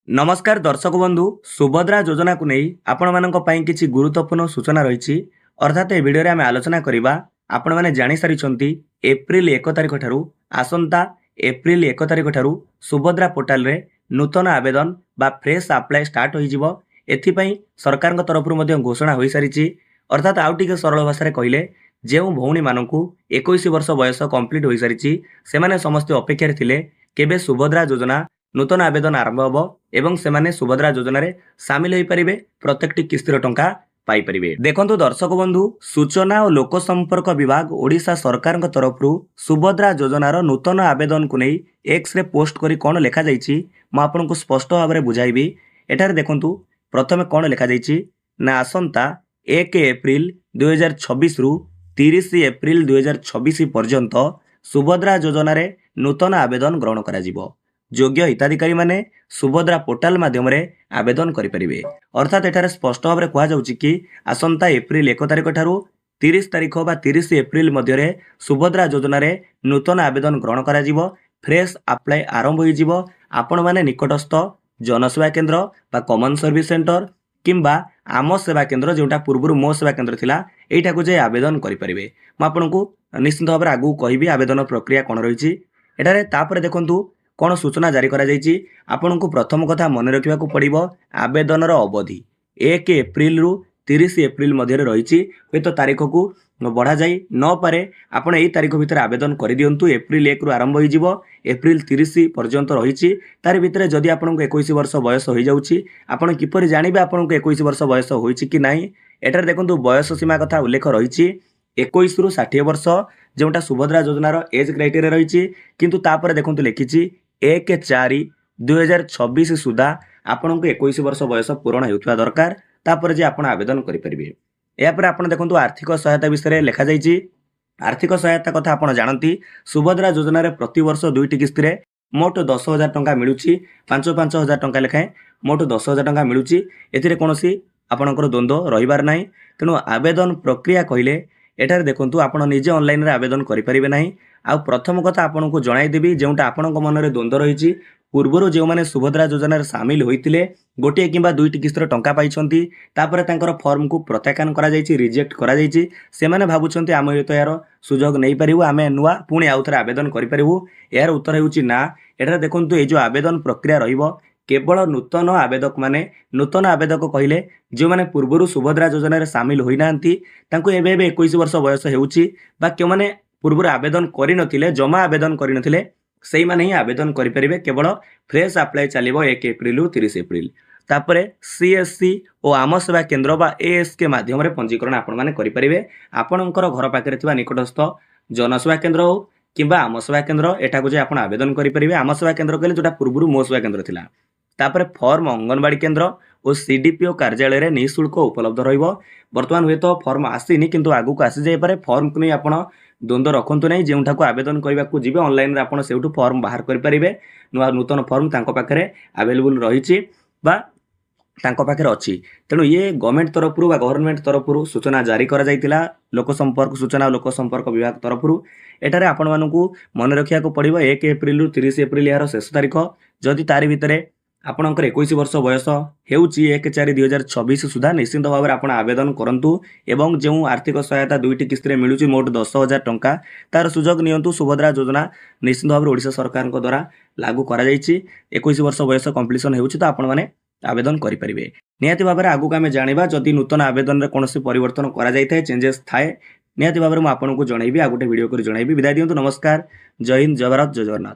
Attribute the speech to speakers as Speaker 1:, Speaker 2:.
Speaker 1: नमस्कार दर्शक बंधु सुभद्रा योजना को नहीं आपण मानक पई किछि गुरुत्वपूर्ण सूचना रही अर्थात ए भिडियो आम आलोचना करबा आपण माने जानि सारिछंती एप्रिल 1 तारिख ठारू आसंता एप्रिल 1 तारिख ठारू सुभद्रा पोर्टाल रे नूतन आवेदन बा फ्रेश अप्लाई स्टार्ट होई जिवो एथिपई सरकार तरफ घोषणा होई सारिछि अर्थात आउ टिके सरल भाषा रे कहिले जेउ भौणी मानकू 21 वर्ष बयस कंप्लीट होई सारिछि सेमाने समस्त अपेक्षा रे थिले केबे सुभद्रा योजना नूतन आवेदन आरंभ होब एवं सेमाने सुभद्रा योजना रे सामिल होई परिबे प्रत्येकटी किस्तिर टंका पाई परिबे। देखंतु दर्शक बंधु सूचना और लोक संपर्क विभाग ओडिशा सरकार तरफ सुभद्रा योजनार नूतन आवेदन को नहीं एक्स रे पोस्ट करी कोन लेखा जाईची म आपनको स्पष्ट भाव में बुझाइबी। एठारे देखंतु प्रथमे कोन लेखा जाईची ना आसंता 1 एप्रिल 2026 रु 30 एप्रिल 2026 पर्यंत सुभद्रा योजना रे नूतन आवेदन ग्रहण करा जिवो। योग्य हिताधिकारी माने सुभद्रा पोर्टाल माध्यम आवेदन करें। अर्थात एठारे स्पष्ट भाव में कहुच्छी कि आसंता एप्रिल 1 तारिख ठारू 30 तारिख बा 30 एप्रिल मध्य सुभद्रा योजना रे नूतन आवेदन ग्रहण करा जिवो। फ्रेश अप्लाई आरंभ होई जिवो। आपण माने निकटस्थ जनसेवा केंद्र बा कॉमन सर्विस सेंटर किंबा आम सेवा केंद्र जोटा पूर्व मो सेवा केंद्र थिला एटा को जे आवेदन करि परिबे। म आपनको निश्चित भाव में आगु कहबी आवेदन प्रक्रिया कोन रहिछि। एटारे तापर देखंतु कौन सूचना जारी करा जायछि आपन को प्रथम कथा मन रखिबा को पड़िबो आवेदन अवधि 1 एप्रिल रु 30 एप्रिल मध्य रही हे तो तारीख को बढ़ा जाई न पारे आपण एई तारीख भितर आवेदन कर दियंतु। एप्रिल 1 रु आरंभ होई जिवो एप्रिल 30 पर्यंत रही तार भितर जदि आपन को 21 वर्ष बयस हो जाउछि आपण किपर जानिबे आपन को 21 वर्ष बयस होईछि कि नाही। एटार देखंतु बयस सीमा कथा उल्लेख रही 21 रु 60 वर्ष जोटा सुभद्रा योजनार एज क्राइटेरिया रही किंतु तापर देखंतु लिखिछि 1/4/2026 सुधा आपन को 21 वर्ष बयस पूर्ण होता दरकार तापर जे आपण आवेदन करें। यापर आपण देखंतु आर्थिक सहायता विषय लिखा जाइछि। आर्थिक सहायता कथा आपण जानती सुभद्रा योजना रे प्रति वर्ष दुईटी किस्ती रे मोट 10,000 टंका मिलुछि 5,000 टंका लेखाएं मोट 10,000 टंका मिलुछि। एथिरे कोनोसी आपणकर द्वंद्व रहिबार नाही। तेणु आवेदन प्रक्रिया कहिले एठारे देखंतु आपण निजे ऑनलाइन रे आवेदन करि परिबे नाही। आ प्रथम कथा आपन को जणाई देबी जेउटा आपन मन रे द्वंद्व रही पूर्वर जो माने सुभद्रा योजना रे सामिल होइतिले गोटे किंबा दुईटी किस्तर टंका पाइछंती तापरे तांकर फॉर्म को प्रत्याख्यान करा जायछि रिजेक्ट करा जायछि सेमाने भाबुछंती आमे तो यार सुजोग नै परिबु आमे नुवा पुणी आउथरे आवेदन करि परिबु। यार उत्तर हेउछि ना। एटा देखंतु ए जो आवेदन प्रक्रिया रहिबो केवल नूतन आवेदक माने नूतन आवेदक कहिले जो माने पूर्वर सुभद्रा योजना रे सामिल होई नांती तांको एबे 21 वर्ष बयस हेउछि बा के माने पूर्व आवेदन करि नथिले जमा आवेदन करि नथिले सेही माने ही आवेदन करि परिबे। केवल फ्रेश अप्लाई चलिबो 1 एप्रिल रु 30 एप्रिल तापरे सीएससी और आम सेवा केंद्र बा एएसके माध्यम रे पंजीकरण आपण माने करि परिबे। आपणकर घर पाखरे थिबा निकटस्थ जनसेवा केंद्र हो किंबा आम सेवा केंद्र एटा को जे आपण आवेदन करि परिबे। आम सेवा केंद्र कहले जोटा पूर्व मो सेवा केंद्र थिला तापरे फॉर्म अंगनवाड़ी केंद्र और सीडीपीओ कार्यालय रे निःशुल्क उपलब्ध रहिबो। वर्तमान हुए तो फॉर्म आसीनी किंतु आगु को आसी जाय पारे फॉर्म को नै आपण द्वंद्व रखंतु नहीं जेउठा को आवेदन करबा को जिबे ऑनलाइन रे आपण सेउठु फॉर्म बाहर करि परिबे। नूतन फॉर्म तांको पाखरे अवेलेबल रहिछि बा तांको पाखरे अछि। तेणु ये गवर्नमेंट तरफ बा गवर्नमेंट तरफ सूचना जारी करा जायतिला लोक संपर्क सूचना और लोक संपर्क विभाग तरफ एटारे आपण मानकू मन रखिया को पड़िबो 1 एप्रिल रु 30 एप्रिल यार शेष तारीख जदि तारि भितरे आपणकर 21 वर्ष बयस हेउछि 1/4/2026 सुधा निश्चित भाव में आपण आवेदन करंतु एवं जो आर्थिक सहायता दुईटी किस्ती रे मिलुछि मोट 10,000 टंका तार सुजोग नियंतु। सुभद्रा योजना निश्चित भाव में ओडिशा सरकार द्वारा लागू करा जायछि 21 वर्ष बयस कंप्लीशन हेउछि तो आपण माने आवेदन करि परिबे। निहाती भाव में आगु आमे जानिबा जदि नूतन आवेदन रे कोनोसी परिवर्तन करा जायथाय चेंजेस थाए निहाती भाव में मु आपनको जणाइबी आ गोटे वीडियो करी जणाइबी। विदाय दियंतु। नमस्कार। जय हिंद जय भारत जय जगन्नाथ।